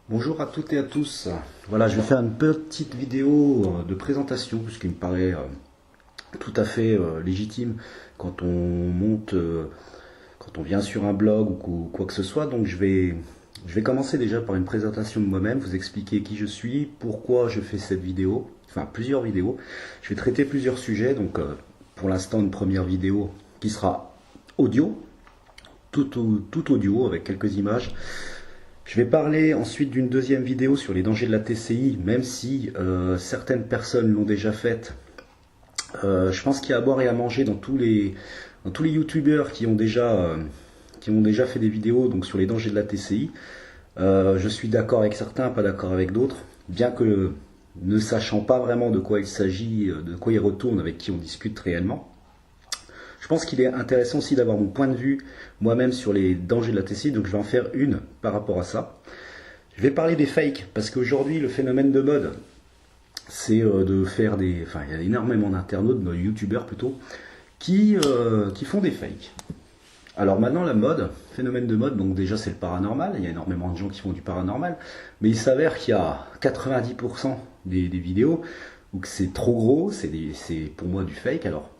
Bonjour à toutes et à tous. Voilà, je vais faire une petite vidéo de présentation puisqu'il me paraît tout à fait légitime quand on monte, quand on vient sur un blog ou quoi que ce soit. Donc je vais commencer déjà par une présentation de moi-même, vous expliquer qui je suis, pourquoi je fais cette vidéo, enfin plusieurs vidéos. Je vais traiter plusieurs sujets, donc pour l'instant une première vidéo qui sera audio, tout audio avec quelques images. Je vais parler ensuite d'une deuxième vidéo sur les dangers de la TCI, même si certaines personnes l'ont déjà faite. Je pense qu'il y a à boire et à manger dans tous les youtubeurs qui ont déjà fait des vidéos donc, sur les dangers de la TCI. Je suis d'accord avec certains, pas d'accord avec d'autres, bien que ne sachant pas vraiment de quoi il s'agit, de quoi il retourne, avec qui on discute réellement. Je pense qu'il est intéressant aussi d'avoir mon point de vue moi-même sur les dangers de la TCI, donc je vais en faire une par rapport à ça. Je vais parler des fakes, parce qu'aujourd'hui le phénomène de mode, c'est de faire des... Enfin, il y a énormément d'internautes, de youtubeurs plutôt, qui font des fakes. Alors maintenant la mode, phénomène de mode, donc déjà c'est le paranormal, il y a énormément de gens qui font du paranormal, mais il s'avère qu'il y a 90% des vidéos où c'est trop gros, c'est pour moi du fake. Alors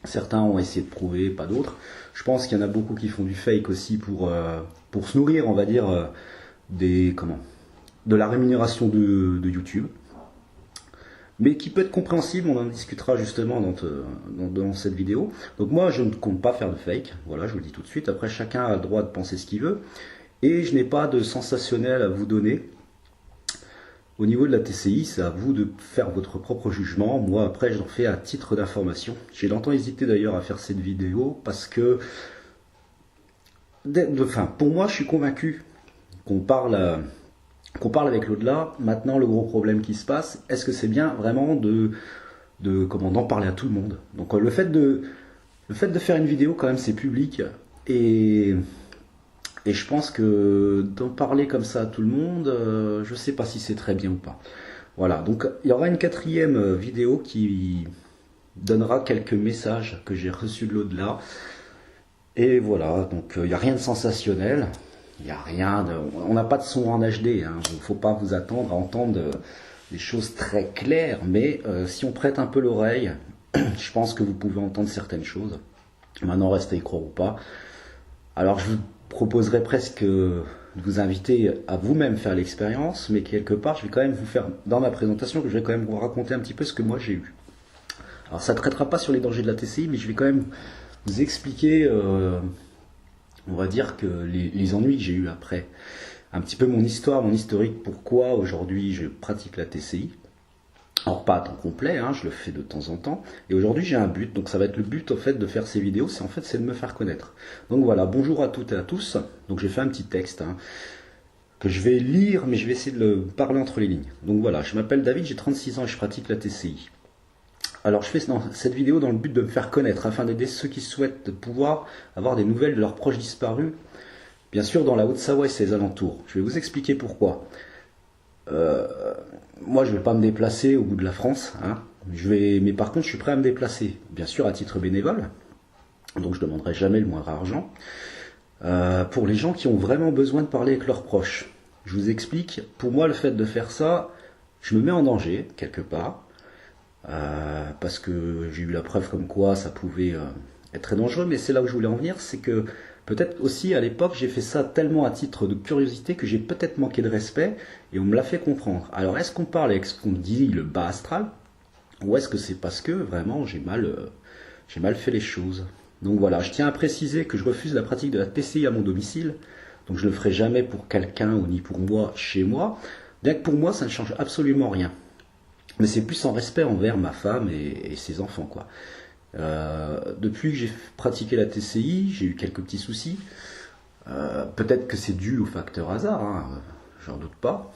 certains ont essayé de prouver, pas d'autres. Je pense qu'il y en a beaucoup qui font du fake aussi pour se nourrir, on va dire, de la rémunération de YouTube. Mais qui peut être compréhensible, on en discutera justement dans cette vidéo. Donc moi, je ne compte pas faire de fake, voilà, je vous le dis tout de suite. Après, chacun a le droit de penser ce qu'il veut. Et je n'ai pas de sensationnel à vous donner. Au niveau de la TCI, c'est à vous de faire votre propre jugement. Moi, après, j'en fais à titre d'information. J'ai longtemps hésité d'ailleurs à faire cette vidéo parce que, pour moi, je suis convaincu qu'on parle avec l'au-delà. Maintenant, le gros problème qui se passe, est-ce que c'est bien vraiment d'en parler à tout le monde? Donc, le fait de faire une vidéo, quand même, c'est public et je pense que d'en parler comme ça à tout le monde, je ne sais pas si c'est très bien ou pas. Voilà, donc il y aura une quatrième vidéo qui donnera quelques messages que j'ai reçus de l'au-delà. Et voilà, donc il n'y a rien de sensationnel, il n'y a rien de... On n'a pas de son en HD, hein. Il ne faut pas vous attendre à entendre des choses très claires, mais si on prête un peu l'oreille, je pense que vous pouvez entendre certaines choses. Maintenant, restez y croire ou pas. Alors je vous proposerais presque de vous inviter à vous-même faire l'expérience, mais quelque part, je vais quand même vous faire, dans ma présentation, je vais quand même vous raconter un petit peu ce que moi j'ai eu. Alors ça ne traitera pas sur les dangers de la TCI, mais je vais quand même vous expliquer, on va dire, que les ennuis que j'ai eu après. Un petit peu mon histoire, mon historique, pourquoi aujourd'hui je pratique la TCI. Alors pas à temps complet, hein, je le fais de temps en temps. Et aujourd'hui j'ai un but, donc ça va être le but en fait de faire ces vidéos, c'est de me faire connaître. Donc voilà, bonjour à toutes et à tous. Donc j'ai fait un petit texte que je vais lire, mais je vais essayer de le parler entre les lignes. Donc voilà, je m'appelle David, j'ai 36 ans et je pratique la TCI. Alors je fais cette vidéo dans le but de me faire connaître, afin d'aider ceux qui souhaitent de pouvoir avoir des nouvelles de leurs proches disparus, bien sûr dans la Haute-Savoie et ses alentours. Je vais vous expliquer pourquoi. Moi, je ne vais pas me déplacer au bout de la France, hein. Mais par contre, je suis prêt à me déplacer, bien sûr à titre bénévole, donc je ne demanderai jamais le moindre argent, pour les gens qui ont vraiment besoin de parler avec leurs proches. Je vous explique, pour moi, le fait de faire ça, je me mets en danger, quelque part, parce que j'ai eu la preuve comme quoi ça pouvait être très dangereux, mais c'est là où je voulais en venir, c'est que peut-être aussi à l'époque j'ai fait ça tellement à titre de curiosité que j'ai peut-être manqué de respect et on me l'a fait comprendre. Alors est-ce qu'on parle avec ce qu'on dit le bas astral ou est-ce que c'est parce que vraiment j'ai mal fait les choses? Donc voilà, je tiens à préciser que je refuse la pratique de la TCI à mon domicile, donc je ne le ferai jamais pour quelqu'un ou ni pour moi chez moi, bien que pour moi ça ne change absolument rien. Mais c'est plus en respect envers ma femme et ses enfants, quoi. Depuis que j'ai pratiqué la TCI, j'ai eu quelques petits soucis. Peut-être que c'est dû au facteur hasard, hein, j'en doute pas.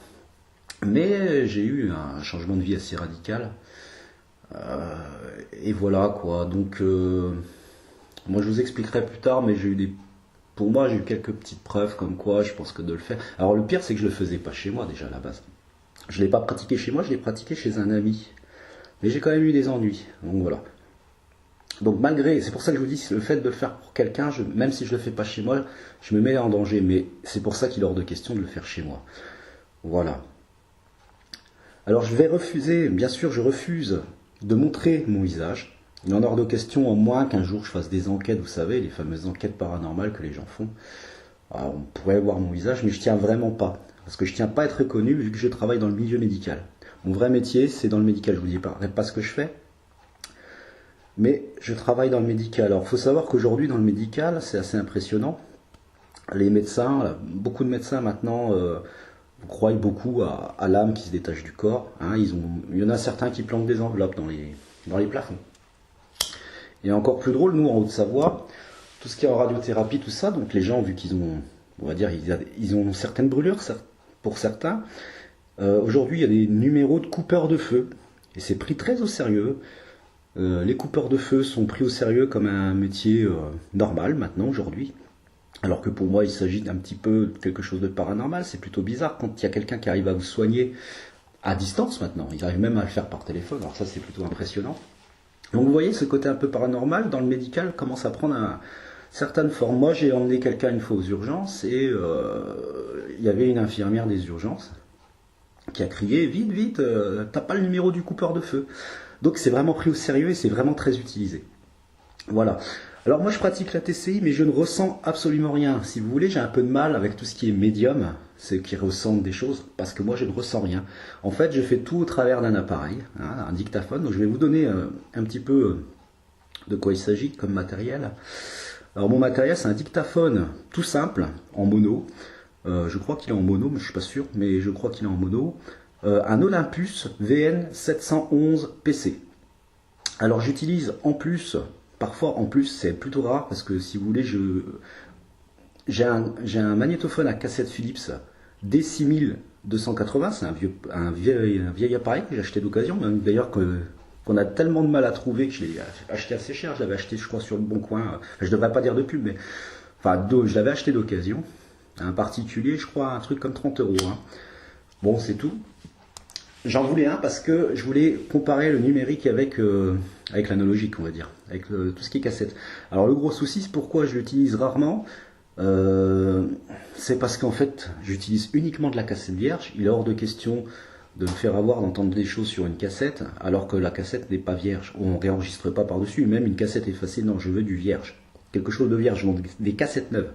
Mais j'ai eu un changement de vie assez radical. Et voilà quoi. Donc, moi je vous expliquerai plus tard, mais pour moi j'ai eu quelques petites preuves comme quoi je pense que de le faire. Alors le pire c'est que je le faisais pas chez moi déjà à la base. Je l'ai pas pratiqué chez moi, je l'ai pratiqué chez un ami. Mais j'ai quand même eu des ennuis. Donc voilà. Donc c'est pour ça que je vous dis, le fait de le faire pour quelqu'un, même si je le fais pas chez moi, je me mets en danger. Mais c'est pour ça qu'il est hors de question de le faire chez moi. Voilà. Alors je vais refuser, bien sûr je refuse de montrer mon visage. Il en est hors de question, en moins qu'un jour je fasse des enquêtes, vous savez, les fameuses enquêtes paranormales que les gens font. Alors, on pourrait voir mon visage, mais je tiens vraiment pas. Parce que je tiens pas à être reconnu vu que je travaille dans le milieu médical. Mon vrai métier, c'est dans le médical. Je vous dis pas ce que je fais, mais je travaille dans le médical. Alors, il faut savoir qu'aujourd'hui, dans le médical, c'est assez impressionnant. Les médecins, beaucoup de médecins maintenant croient beaucoup à l'âme qui se détache du corps. Hein. Il y en a certains qui plantent des enveloppes dans les plafonds. Et encore plus drôle, nous en Haute-Savoie, tout ce qui est en radiothérapie, tout ça, donc les gens, vu qu'ils ont, on va dire, ils ont certaines brûlures pour certains, aujourd'hui il y a des numéros de coupeurs de feu, et c'est pris très au sérieux. Les coupeurs de feu sont pris au sérieux comme un métier normal maintenant, aujourd'hui. Alors que pour moi, il s'agit d'un petit peu de quelque chose de paranormal. C'est plutôt bizarre quand il y a quelqu'un qui arrive à vous soigner à distance maintenant. Il arrive même à le faire par téléphone. Alors ça, c'est plutôt impressionnant. Donc vous voyez, ce côté un peu paranormal dans le médical commence à prendre certaines formes. Moi, j'ai emmené quelqu'un une fois aux urgences et il y avait une infirmière des urgences qui a crié « Vite, vite, t'as pas le numéro du coupeur de feu ». Donc c'est vraiment pris au sérieux et c'est vraiment très utilisé. Voilà. Alors moi je pratique la TCI mais je ne ressens absolument rien. Si vous voulez, j'ai un peu de mal avec tout ce qui est médium, ceux qui ressentent des choses, parce que moi je ne ressens rien. En fait je fais tout au travers d'un appareil, hein, un dictaphone. Donc je vais vous donner un petit peu de quoi il s'agit comme matériel. Alors mon matériel c'est un dictaphone tout simple, en mono. Je crois qu'il est en mono, mais je ne suis pas sûr, mais je crois qu'il est en mono. Un Olympus VN711 PC. Alors j'utilise en plus... Parfois, en plus, c'est plutôt rare parce que si vous voulez, j'ai un magnétophone à cassette Philips D6280. C'est un vieil appareil que j'ai acheté d'occasion. D'ailleurs, qu'on a tellement de mal à trouver que je l'ai acheté assez cher. Je l'avais acheté, je crois, sur le Bon Coin. Enfin, je ne devrais pas dire de pub, mais enfin, je l'avais acheté d'occasion. Un particulier, je crois, un truc comme 30 €. Hein. Bon, c'est tout. J'en voulais un parce que je voulais comparer le numérique avec l'analogique, on va dire, avec tout ce qui est cassette. Alors le gros souci, c'est pourquoi je l'utilise rarement, c'est parce qu'en fait, j'utilise uniquement de la cassette vierge. Il est hors de question de me faire avoir, d'entendre des choses sur une cassette, alors que la cassette n'est pas vierge. On ne réenregistre pas par-dessus, même une cassette effacée, non, je veux du vierge. Quelque chose de vierge, donc des cassettes neuves.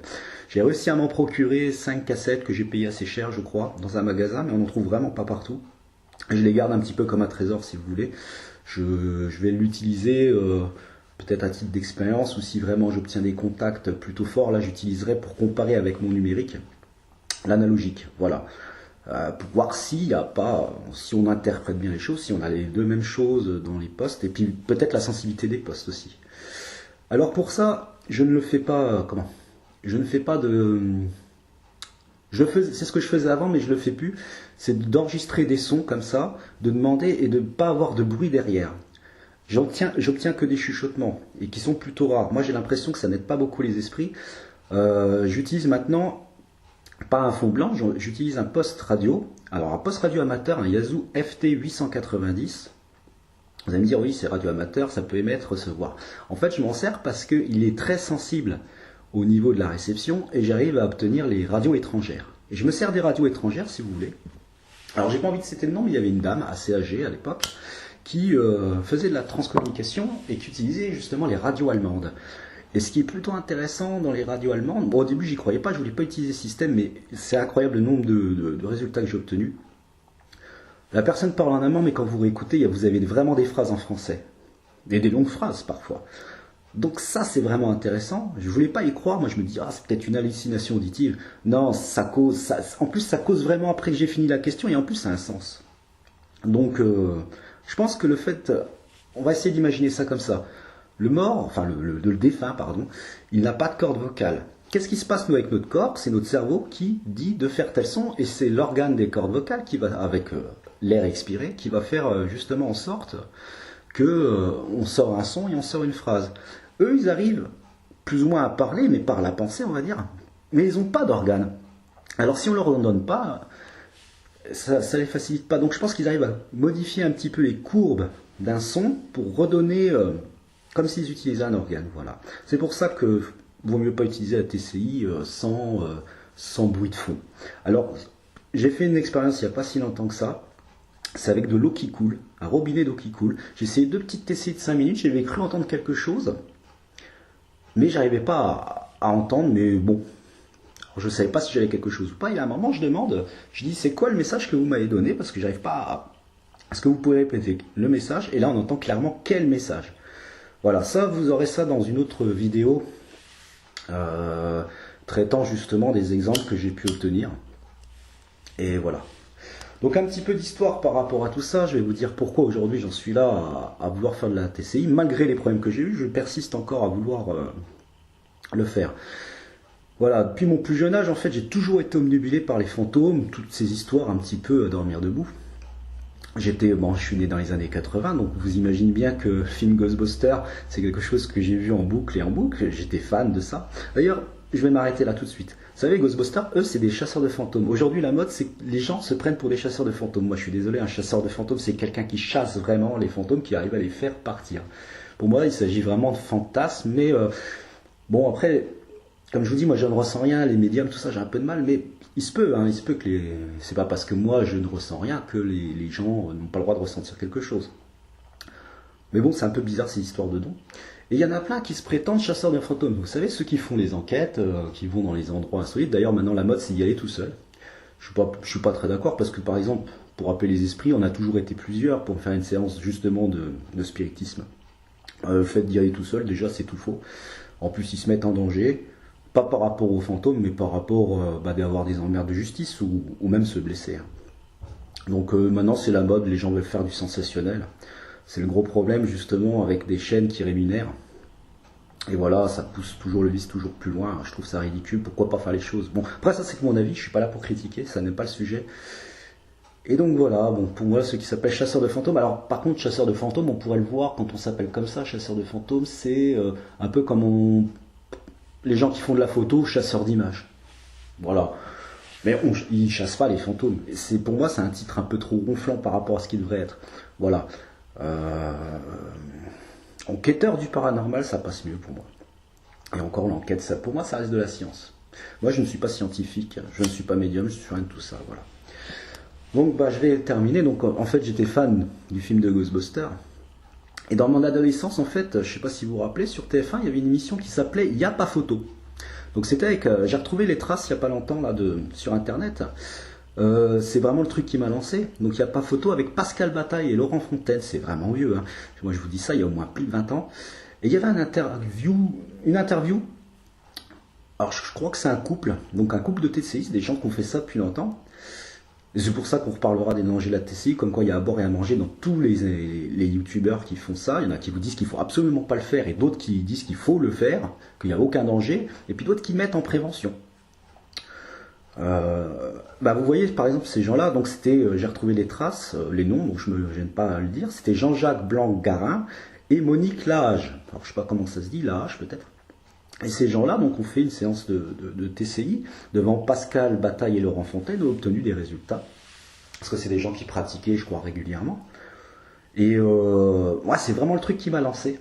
J'ai réussi à m'en procurer 5 cassettes que j'ai payées assez cher, je crois, dans un magasin, mais on n'en trouve vraiment pas partout. Je les garde un petit peu comme un trésor si vous voulez. Je vais l'utiliser peut-être à titre d'expérience ou si vraiment j'obtiens des contacts plutôt forts, là j'utiliserai pour comparer avec mon numérique l'analogique. Voilà. Pour voir s'il n'y a pas, si on interprète bien les choses, si on a les deux mêmes choses dans les postes et puis peut-être la sensibilité des postes aussi. Alors pour ça, je ne le fais pas, je ne fais pas de... C'est ce que je faisais avant, mais je ne le fais plus. C'est d'enregistrer des sons comme ça, de demander et de ne pas avoir de bruit derrière. J'obtiens que des chuchotements, et qui sont plutôt rares. Moi, j'ai l'impression que ça n'aide pas beaucoup les esprits. J'utilise maintenant, pas un fond blanc, j'utilise un poste radio. Alors, un poste radio amateur, un Yazoo FT890. Vous allez me dire, oui, c'est radio amateur, ça peut émettre, recevoir. En fait, je m'en sers parce qu'il est très sensible au niveau de la réception et j'arrive à obtenir les radios étrangères. Et je me sers des radios étrangères si vous voulez. Alors j'ai pas envie de citer le nom, mais il y avait une dame assez âgée à l'époque qui faisait de la transcommunication et qui utilisait justement les radios allemandes. Et ce qui est plutôt intéressant dans les radios allemandes, bon au début j'y croyais pas, je voulais pas utiliser ce système, mais c'est incroyable le nombre de résultats que j'ai obtenus. La personne parle en allemand, mais quand vous réécoutez, vous avez vraiment des phrases en français. Et des longues phrases parfois. Donc ça c'est vraiment intéressant. Je voulais pas y croire, moi je me dis c'est peut-être une hallucination auditive. Non, en plus ça cause vraiment après que j'ai fini la question et en plus ça a un sens. Donc je pense que le fait, on va essayer d'imaginer ça comme ça. Le mort, enfin le défunt pardon, il n'a pas de corde vocale. Qu'est-ce qui se passe nous avec notre corps? C'est notre cerveau qui dit de faire tel son et c'est l'organe des cordes vocales qui va avec l'air expiré qui va faire justement en sorte que on sort un son et on sort une phrase. Eux, ils arrivent plus ou moins à parler, mais par la pensée, on va dire. Mais ils n'ont pas d'organes. Alors, si on ne leur en donne pas, ça ne les facilite pas. Donc, je pense qu'ils arrivent à modifier un petit peu les courbes d'un son pour redonner, comme s'ils utilisaient un organe. Voilà. C'est pour ça que vaut mieux pas utiliser la TCI sans bruit de fond. Alors, j'ai fait une expérience il n'y a pas si longtemps que ça. C'est avec de l'eau qui coule, un robinet d'eau qui coule. J'ai essayé deux petites TCI de 5 minutes, j'avais cru entendre quelque chose, mais j'arrivais pas à entendre, mais bon, je ne savais pas si j'avais quelque chose ou pas. Et à un moment, je demande, je dis, c'est quoi le message que vous m'avez donné? Parce que j'arrive pas à... Est-ce que vous pouvez répéter le message? Et là, on entend clairement quel message. Voilà, ça, vous aurez ça dans une autre vidéo traitant justement des exemples que j'ai pu obtenir. Et voilà. Donc un petit peu d'histoire par rapport à tout ça, je vais vous dire pourquoi aujourd'hui j'en suis là à vouloir faire de la TCI. Malgré les problèmes que j'ai eus, je persiste encore à vouloir le faire. Voilà, depuis mon plus jeune âge, en fait, j'ai toujours été obnubilé par les fantômes, toutes ces histoires un petit peu à dormir debout. Je suis né dans les années 80, donc vous imaginez bien que le film Ghostbusters, c'est quelque chose que j'ai vu en boucle et en boucle, j'étais fan de ça. D'ailleurs, je vais m'arrêter là tout de suite. Vous savez, Ghostbusters, eux, c'est des chasseurs de fantômes. Aujourd'hui, la mode, c'est que les gens se prennent pour des chasseurs de fantômes. Moi, je suis désolé, un chasseur de fantômes, c'est quelqu'un qui chasse vraiment les fantômes, qui arrive à les faire partir. Pour moi, il s'agit vraiment de fantasmes, mais bon, après, comme je vous dis, moi, je ne ressens rien, les médiums, tout ça, j'ai un peu de mal, mais il se peut que c'est pas parce que moi, je ne ressens rien que les gens n'ont pas le droit de ressentir quelque chose. Mais bon, c'est un peu bizarre, ces histoires de dons. Et il y en a plein qui se prétendent chasseurs de fantômes. Vous savez, ceux qui font les enquêtes, qui vont dans les endroits insolites. D'ailleurs, maintenant, la mode, c'est d'y aller tout seul. Je suis pas très d'accord parce que, par exemple, pour appeler les esprits, on a toujours été plusieurs pour faire une séance, justement, de spiritisme. Le fait d'y aller tout seul, déjà, c'est tout faux. En plus, ils se mettent en danger. Pas par rapport aux fantômes, mais par rapport d'avoir des emmerdes de justice ou même se blesser. Donc maintenant, c'est la mode, les gens veulent faire du sensationnel. C'est le gros problème justement avec des chaînes qui rémunèrent. Et voilà, ça pousse toujours le vice toujours plus loin. Je trouve ça ridicule. Pourquoi pas faire les choses? Bon, après ça c'est que mon avis. Je suis pas là pour critiquer. Ça n'est pas le sujet. Et donc voilà. Bon, pour moi, ce qui s'appelle chasseur de fantômes. Alors, par contre, chasseur de fantômes, on pourrait le voir quand on s'appelle comme ça, chasseur de fantômes. C'est un peu comme les gens qui font de la photo, chasseurs d'images. Voilà. Mais ils chassent pas les fantômes. Pour moi, c'est un titre un peu trop gonflant par rapport à ce qu'il devrait être. Voilà. Enquêteur du paranormal, ça passe mieux pour moi. Et encore l'enquête, ça, pour moi, ça reste de la science. Moi, je ne suis pas scientifique, je ne suis pas médium, je ne suis rien de tout ça. Voilà. Donc, je vais terminer. Donc, en fait, j'étais fan du film de Ghostbusters. Et dans mon adolescence, en fait, je ne sais pas si vous vous rappelez, sur TF1, il y avait une émission qui s'appelait Y a pas photo. Donc c'était avec, j'ai retrouvé les traces il n'y a pas longtemps là sur internet. C'est vraiment le truc qui m'a lancé. Donc il n'y a pas photo avec Pascal Bataille et Laurent Fontaine. C'est vraiment vieux. Hein. Moi je vous dis ça il y a au moins plus de 20 ans. Et il y avait une interview. Alors je crois que c'est un couple. Donc un couple de TCI, des gens qui ont fait ça depuis longtemps. Et c'est pour ça qu'on reparlera des dangers de la TCI, comme quoi il y a à boire et à manger dans tous les youtubeurs qui font ça. Il y en a qui vous disent qu'il faut absolument pas le faire et d'autres qui disent qu'il faut le faire, qu'il n'y a aucun danger, et puis d'autres qui mettent en prévention. Vous voyez par exemple ces gens-là, donc c'était, j'ai retrouvé les traces, les noms, donc je me gêne pas à le dire, c'était Jean-Jacques Blanc-Garin et Monique Lahage. Alors je sais pas comment ça se dit, Lahage peut-être. Et ces gens-là donc ont fait une séance de TCI devant Pascal Bataille et Laurent Fontaine et ont obtenu des résultats. Parce que c'est des gens qui pratiquaient, je crois, régulièrement. Et moi, c'est vraiment le truc qui m'a lancé.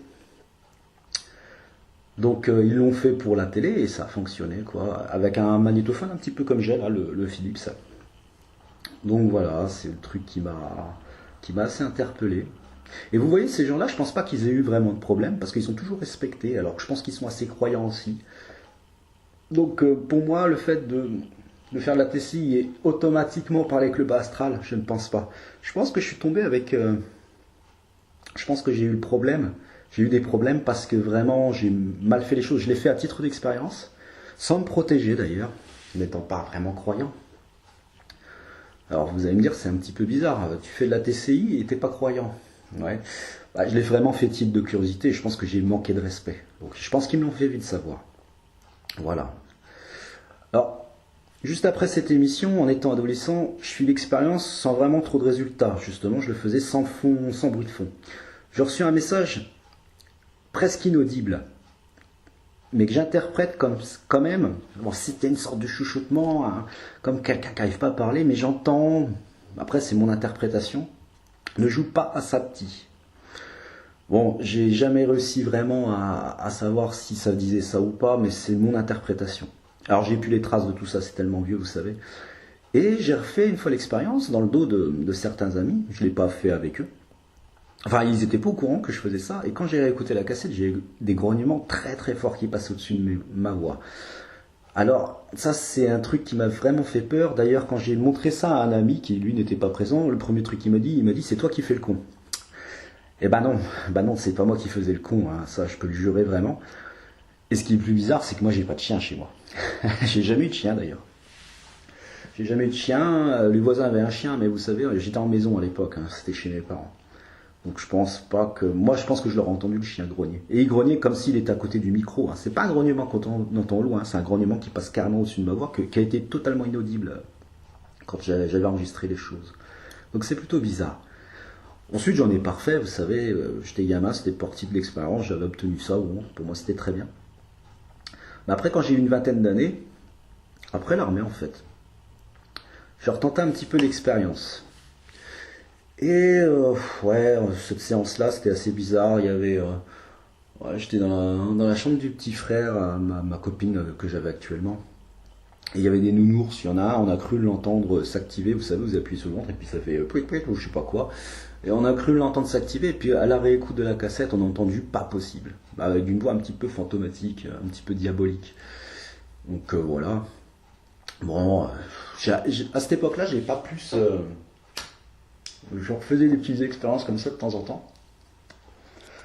Donc ils l'ont fait pour la télé et ça a fonctionné, quoi. Avec un magnétophone un petit peu comme j'ai là, le Philips. Donc voilà, c'est le truc qui m'a assez interpellé. Et vous voyez, ces gens-là, je pense pas qu'ils aient eu vraiment de problème, parce qu'ils sont toujours respectés, alors que je pense qu'ils sont assez croyants aussi. Donc pour moi, le fait de faire de la TCI et automatiquement parler avec le bas astral, je ne pense pas. Je pense que je suis tombé avec... je pense que j'ai eu le problème. J'ai eu des problèmes parce que vraiment, j'ai mal fait les choses. Je l'ai fait à titre d'expérience, sans me protéger d'ailleurs, n'étant pas vraiment croyant. Alors vous allez me dire, c'est un petit peu bizarre, tu fais de la TCI et t'es pas croyant. Ouais. Je l'ai vraiment fait titre de curiosité et je pense que j'ai manqué de respect. Donc je pense qu'ils me l'ont fait vite savoir. Voilà. Alors, juste après cette émission, en étant adolescent, je suis l'expérience sans vraiment trop de résultats. Justement, je le faisais sans fond, sans bruit de fond. J'ai reçu un message presque inaudible, mais que j'interprète comme quand même. Bon, c'était une sorte de chuchotement, hein, comme quelqu'un qui n'arrive pas à parler, mais j'entends. Après, c'est mon interprétation. Ne joue pas à sa petite. Bon, j'ai jamais réussi vraiment à savoir si ça disait ça ou pas, mais c'est mon interprétation. Alors j'ai plus les traces de tout ça, c'est tellement vieux, vous savez. Et j'ai refait une fois l'expérience dans le dos de certains amis. Je ne l'ai pas fait avec eux. Enfin, ils n'étaient pas au courant que je faisais ça. Et quand j'ai écouté la cassette, j'ai eu des grognements très très forts qui passaient au-dessus de ma voix. Alors, ça c'est un truc qui m'a vraiment fait peur. D'ailleurs, quand j'ai montré ça à un ami qui lui n'était pas présent, le premier truc qu'il m'a dit, c'est toi qui fais le con. Eh ben non, c'est pas moi qui faisais le con, hein. Ça je peux le jurer vraiment. Et ce qui est le plus bizarre, c'est que moi j'ai pas de chien chez moi. J'ai jamais eu de chien d'ailleurs. J'ai jamais eu de chien. Les voisins avaient un chien, mais vous savez, j'étais en maison à l'époque, hein. C'était chez mes parents. Donc je pense pas que... Moi je pense que je l'aurais entendu le chien grogner. Et il grognait comme s'il était à côté du micro, hein. C'est pas un grognement quand on entend loin, hein. C'est un grognement qui passe carrément au-dessus de ma voix, qui a été totalement inaudible quand j'avais enregistré les choses. Donc c'est plutôt bizarre. Ensuite j'en ai parfait, vous savez, j'étais gamin, c'était parti de l'expérience, j'avais obtenu ça, bon, pour moi c'était très bien. Mais après quand j'ai eu une vingtaine d'années, après l'armée en fait, j'ai retenté un petit peu l'expérience. Et ouais, cette séance-là, c'était assez bizarre. Il y avait, ouais, j'étais dans la chambre du petit frère, ma copine que j'avais actuellement. Et il y avait des nounours. Il y en a un, on a cru l'entendre s'activer. Vous savez, vous appuyez sur le ventre et puis ça fait pouit pouit ou je sais pas quoi. Et on a cru l'entendre s'activer. Et puis à la réécoute de la cassette, on a entendu pas possible, avec une voix un petit peu fantomatique, un petit peu diabolique. Donc voilà. Bon, à cette époque-là, j'ai pas plus. Je refaisais des petites expériences comme ça de temps en temps,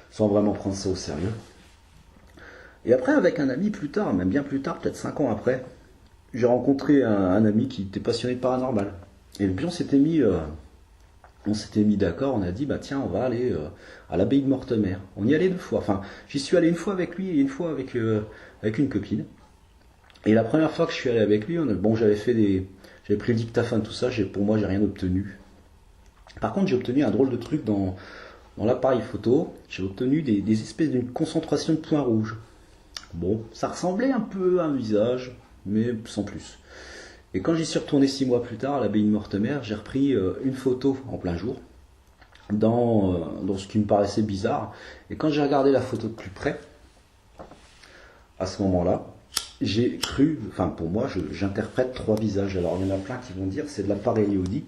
sans vraiment prendre ça au sérieux. Et après, avec un ami plus tard, même bien plus tard, peut-être 5 ans après, j'ai rencontré un ami qui était passionné de paranormal. Et puis on s'était mis d'accord, on a dit, bah tiens, on va aller à l'abbaye de Mortemer. On y allait 2 fois. Enfin, j'y suis allé une fois avec lui et une fois avec une copine. Et la première fois que je suis allé avec lui, j'avais pris le dictaphone, tout ça, pour moi, j'ai rien obtenu. Par contre, j'ai obtenu un drôle de truc dans l'appareil photo. J'ai obtenu des espèces d'une concentration de points rouges. Bon, ça ressemblait un peu à un visage, mais sans plus. Et quand j'y suis retourné 6 mois plus tard à l'abbaye de Mortemer, j'ai repris une photo en plein jour, dans ce qui me paraissait bizarre. Et quand j'ai regardé la photo de plus près, à ce moment-là, j'ai cru, enfin pour moi, j'interprète 3 visages. Alors il y en a plein qui vont dire c'est de la pareiodie.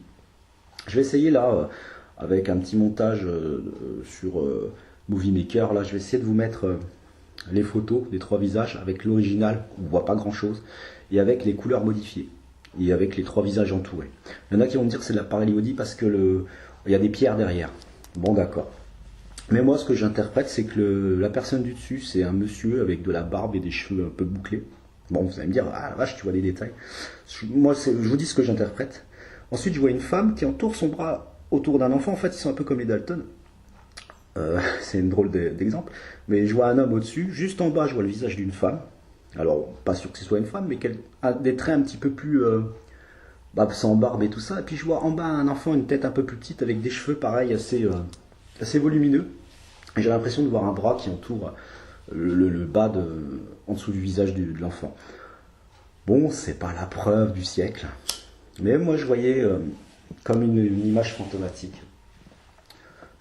Je vais essayer là, avec un petit montage sur Movie Maker, là je vais essayer de vous mettre les photos des 3 visages avec l'original, on ne voit pas grand chose, et avec les couleurs modifiées, et avec les 3 visages entourés. Il y en a qui vont me dire que c'est de la pareiodie parce que il y a des pierres derrière. Bon d'accord. Mais moi ce que j'interprète c'est que la personne du dessus c'est un monsieur avec de la barbe et des cheveux un peu bouclés. Bon vous allez me dire, ah la vache tu vois les détails. Moi je vous dis ce que j'interprète. Ensuite, je vois une femme qui entoure son bras autour d'un enfant. En fait, ils sont un peu comme les Dalton. C'est une drôle d'exemple. Mais je vois un homme au-dessus. Juste en bas, je vois le visage d'une femme. Alors, pas sûr que ce soit une femme, mais des traits un petit peu plus... sans barbe et tout ça. Et puis, je vois en bas un enfant, une tête un peu plus petite, avec des cheveux, pareil, assez volumineux. Et j'ai l'impression de voir un bras qui entoure le bas en dessous du visage de l'enfant. Bon, c'est pas la preuve du siècle. Mais moi je voyais comme une image fantomatique.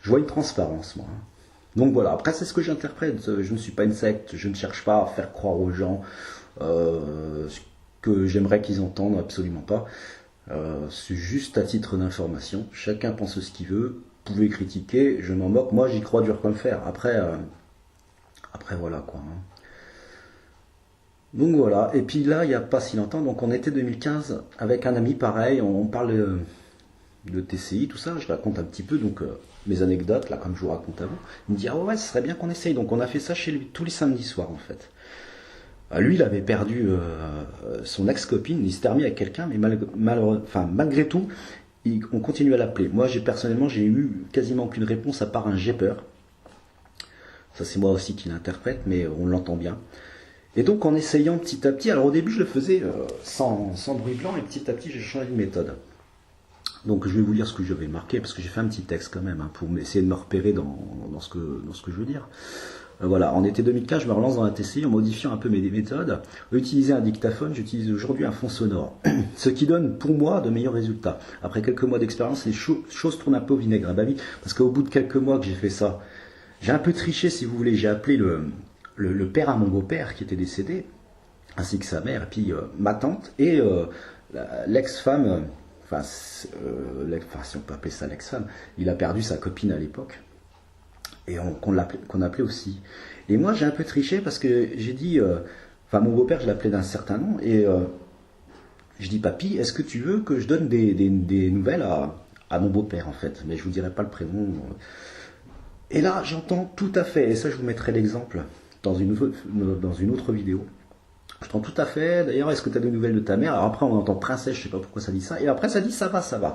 Je vois une transparence moi. Donc voilà, après c'est ce que j'interprète. Je ne suis pas une secte, je ne cherche pas à faire croire aux gens ce que j'aimerais qu'ils entendent, absolument pas. C'est juste à titre d'information. Chacun pense ce qu'il veut. Vous pouvez critiquer, je m'en moque. Moi j'y crois dur comme fer. Après voilà quoi. Hein. Donc voilà, et puis là, il n'y a pas si longtemps, donc on était 2015 avec un ami pareil, on parle de TCI, tout ça, je raconte un petit peu donc mes anecdotes, là comme je vous raconte avant. Il me dit, ah ouais, ce serait bien qu'on essaye, donc on a fait ça chez lui tous les samedis soirs en fait. Lui, il avait perdu son ex-copine, il s'était remis avec quelqu'un, mais malgré tout, on continue à l'appeler. Moi, personnellement, j'ai eu quasiment aucune réponse à part un j'ai peur. Ça c'est moi aussi qui l'interprète, mais on l'entend bien. Et donc en essayant petit à petit, alors au début je le faisais sans bruit blanc et petit à petit j'ai changé de méthode. Donc je vais vous lire ce que j'avais marqué parce que j'ai fait un petit texte quand même hein, pour essayer de me repérer dans ce que je veux dire. Voilà, en été 2015 je me relance dans la TCI en modifiant un peu mes méthodes. Utiliser un dictaphone, j'utilise aujourd'hui un fond sonore. Ce qui donne pour moi de meilleurs résultats. Après quelques mois d'expérience, les choses tournent un peu au vinaigre. Ah bah oui, parce qu'au bout de quelques mois que j'ai fait ça, j'ai un peu triché si vous voulez, j'ai appelé le père à mon beau-père qui était décédé, ainsi que sa mère, et puis ma tante et l'ex-femme, enfin, si on peut appeler ça l'ex-femme, il a perdu sa copine à l'époque, et qu'on appelait aussi. Et moi j'ai un peu triché parce que j'ai dit, enfin mon beau-père je l'appelais d'un certain nom, et je dis papy, est-ce que tu veux que je donne des nouvelles à mon beau-père en fait, mais je vous dirai pas le prénom. Et là j'entends tout à fait, et ça je vous mettrai l'exemple dans une autre vidéo. J'entends tout à fait, d'ailleurs est-ce que tu as des nouvelles de ta mère? Alors après on entend princesse, je sais pas pourquoi ça dit ça, et après ça dit ça va, ça va.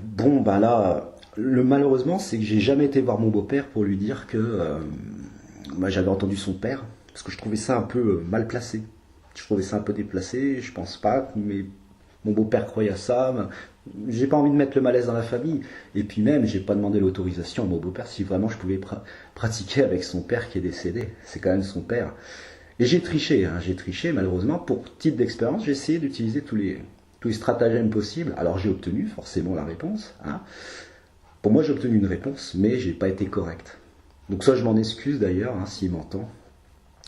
Bon ben là, malheureusement c'est que j'ai jamais été voir mon beau-père pour lui dire que moi j'avais entendu son père, parce que je trouvais ça un peu mal placé. Je trouvais ça un peu déplacé, je pense pas, mais mon beau-père croyait à ça. J'ai pas envie de mettre le malaise dans la famille. Et puis même, j'ai pas demandé l'autorisation à mon beau-père si vraiment je pouvais pratiquer avec son père qui est décédé. C'est quand même son père. Et j'ai triché, malheureusement. Pour titre d'expérience, j'ai essayé d'utiliser tous les stratagèmes possibles. Alors j'ai obtenu forcément la réponse. Hein. Pour moi, j'ai obtenu une réponse, mais j'ai pas été correct. Donc ça, je m'en excuse d'ailleurs, hein, s'il m'entend.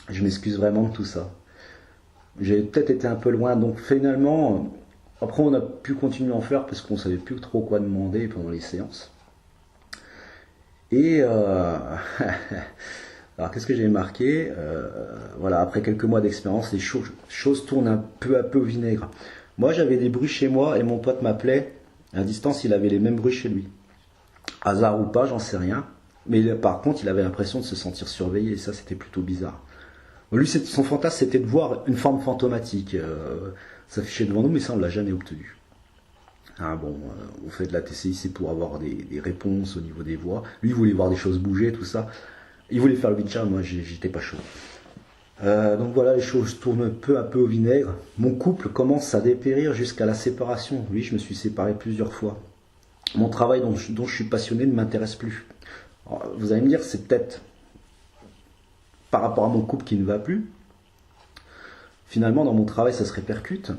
Je m'excuse vraiment de tout ça. J'ai peut-être été un peu loin, donc finalement, après on a pu continuer à en faire parce qu'on savait plus trop quoi demander pendant les séances. Et alors qu'est-ce que j'ai marqué? Voilà, après quelques mois d'expérience, les choses tournent un peu à peu au vinaigre. Moi j'avais des bruits chez moi et mon pote m'appelait, à distance il avait les mêmes bruits chez lui. Hasard ou pas, j'en sais rien. Mais par contre il avait l'impression de se sentir surveillé et ça c'était plutôt bizarre. Lui, son fantasme, c'était de voir une forme fantomatique s'afficher devant nous, mais ça, on ne l'a jamais obtenu. Ah bon, on fait de la TCI, c'est pour avoir des réponses au niveau des voix. Lui, il voulait voir des choses bouger, tout ça. Il voulait faire le Ouija, moi, j'étais pas chaud. Donc voilà, les choses tournent peu à peu au vinaigre. Mon couple commence à dépérir jusqu'à la séparation. Oui, je me suis séparé plusieurs fois. Mon travail dont je suis passionné ne m'intéresse plus. Alors, vous allez me dire, c'est peut-être par rapport à mon couple qui ne va plus. Finalement, dans mon travail, ça se répercute.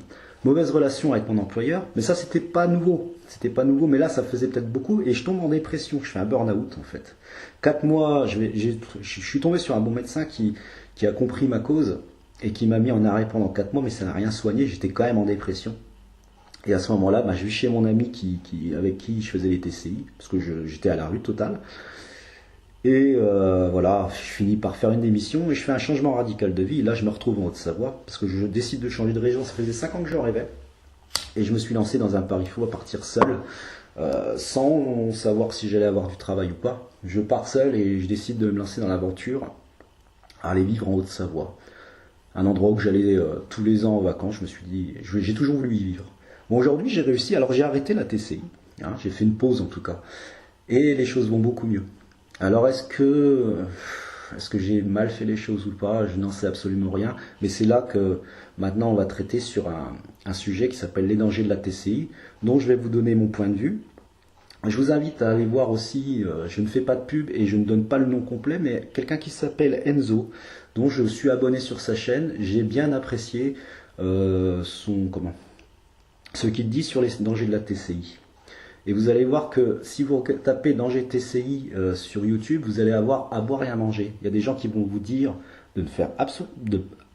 Mauvaise relation avec mon employeur, mais ça, c'était pas nouveau. C'était pas nouveau, mais là, ça faisait peut-être beaucoup, et je tombe en dépression. Je fais un burn-out, en fait. 4 mois, je suis tombé sur un bon médecin qui a compris ma cause, et qui m'a mis en arrêt pendant 4 mois, mais ça n'a rien soigné, j'étais quand même en dépression. Et à ce moment-là, je vais chez mon ami avec qui je faisais les TCI, parce que j'étais à la rue totale. Et voilà, je finis par faire une démission et je fais un changement radical de vie. Et là, je me retrouve en Haute-Savoie parce que je décide de changer de région. Ça faisait 5 ans que je rêvais. Et je me suis lancé dans un pari fou à partir seul, sans savoir si j'allais avoir du travail ou pas. Je pars seul et je décide de me lancer dans l'aventure, à aller vivre en Haute-Savoie. Un endroit où j'allais tous les ans en vacances. Je me suis dit, j'ai toujours voulu y vivre. Bon, aujourd'hui, j'ai réussi. Alors, j'ai arrêté la TCI. Hein, j'ai fait une pause en tout cas. Et les choses vont beaucoup mieux. Alors est-ce que j'ai mal fait les choses ou pas? Je n'en sais absolument rien. Mais c'est là que maintenant on va traiter sur un sujet qui s'appelle les dangers de la TCI, dont je vais vous donner mon point de vue. Je vous invite à aller voir aussi, je ne fais pas de pub et je ne donne pas le nom complet, mais quelqu'un qui s'appelle Enzo, dont je suis abonné sur sa chaîne. J'ai bien apprécié ce qu'il dit sur les dangers de la TCI. Et vous allez voir que si vous tapez danger TCI sur YouTube, vous allez avoir à boire et à manger. Il y a des gens qui vont vous dire de ne faire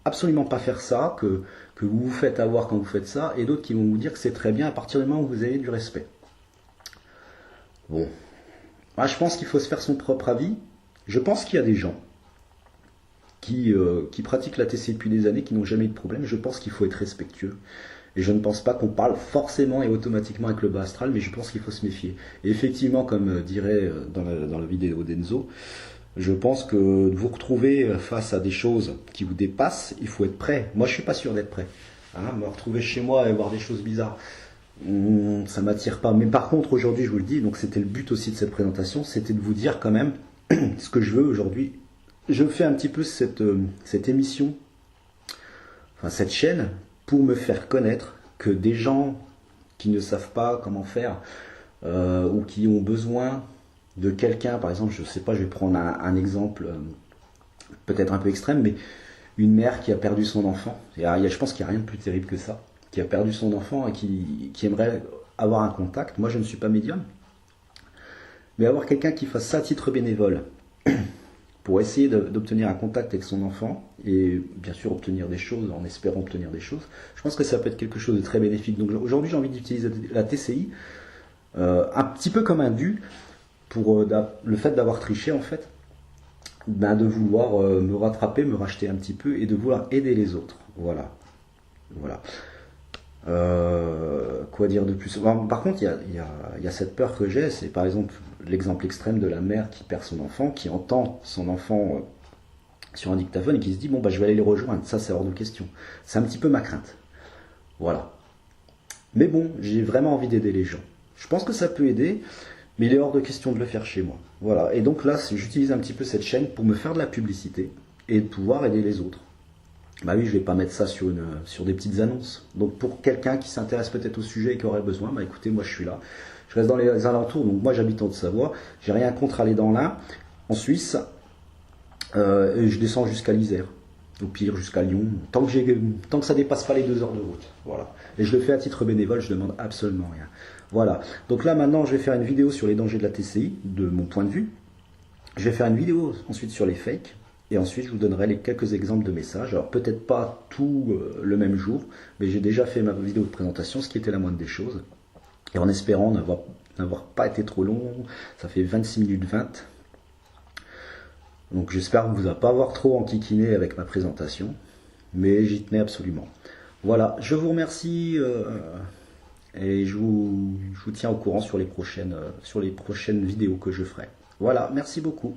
absolument pas faire ça, que vous vous faites avoir quand vous faites ça, et d'autres qui vont vous dire que c'est très bien à partir du moment où vous avez du respect. Bon, moi, je pense qu'il faut se faire son propre avis. Je pense qu'il y a des gens qui pratiquent la TCI depuis des années, qui n'ont jamais eu de problème. Je pense qu'il faut être respectueux. Et je ne pense pas qu'on parle forcément et automatiquement avec le bas astral, mais je pense qu'il faut se méfier. Et effectivement, comme dirait dans la vidéo d'Enzo, je pense que de vous retrouver face à des choses qui vous dépassent, il faut être prêt. Moi, je suis pas sûr d'être prêt. Hein, me retrouver chez moi et voir des choses bizarres, ça m'attire pas. Mais par contre, aujourd'hui, je vous le dis, donc c'était le but aussi de cette présentation, c'était de vous dire quand même ce que je veux aujourd'hui. Je fais un petit peu cette émission, enfin cette chaîne, pour me faire connaître, que des gens qui ne savent pas comment faire ou qui ont besoin de quelqu'un, par exemple, je sais pas, je vais prendre un exemple peut-être un peu extrême, mais une mère qui a perdu son enfant, je pense qu'il n'y a rien de plus terrible que ça, qui a perdu son enfant et qui aimerait avoir un contact. Moi je ne suis pas médium, mais avoir quelqu'un qui fasse ça à titre bénévole, pour essayer d'obtenir un contact avec son enfant et bien sûr obtenir des choses, en espérant obtenir des choses, je pense que ça peut être quelque chose de très bénéfique. Donc aujourd'hui j'ai envie d'utiliser la TCI un petit peu comme un dû pour le fait d'avoir triché en fait, ben, de vouloir me rattraper, me racheter un petit peu et de vouloir aider les autres. Voilà. Voilà. Quoi dire de plus? Par contre, il y a cette peur que j'ai, c'est par exemple l'exemple extrême de la mère qui perd son enfant, qui entend son enfant sur un dictaphone et qui se dit bon bah je vais aller les rejoindre. Ça c'est hors de question. C'est un petit peu ma crainte. Voilà. Mais bon, j'ai vraiment envie d'aider les gens. Je pense que ça peut aider, mais il est hors de question de le faire chez moi. Voilà. Et donc là, j'utilise un petit peu cette chaîne pour me faire de la publicité et de pouvoir aider les autres. Bah oui, je vais pas mettre ça sur des petites annonces. Donc pour quelqu'un qui s'intéresse peut-être au sujet et qui aurait besoin, bah écoutez, moi je suis là. Je reste dans les alentours, donc moi j'habite en Haute-Savoie. J'ai rien contre aller dans l'Ain, en Suisse, et je descends jusqu'à l'Isère. Au pire jusqu'à Lyon, tant que ça dépasse pas les 2 heures de route. Voilà. Et je le fais à titre bénévole, je demande absolument rien. Voilà. Donc là maintenant je vais faire une vidéo sur les dangers de la TCI, de mon point de vue. Je vais faire une vidéo ensuite sur les fakes. Et ensuite, je vous donnerai les quelques exemples de messages. Alors, peut-être pas tout le même jour, mais j'ai déjà fait ma vidéo de présentation, ce qui était la moindre des choses. Et en espérant n'avoir pas été trop long, ça fait 26 minutes 20. Donc, j'espère que vous n'allez pas avoir trop enquiquiné avec ma présentation, mais j'y tenais absolument. Voilà, je vous remercie et je vous tiens au courant sur les prochaines vidéos que je ferai. Voilà, merci beaucoup.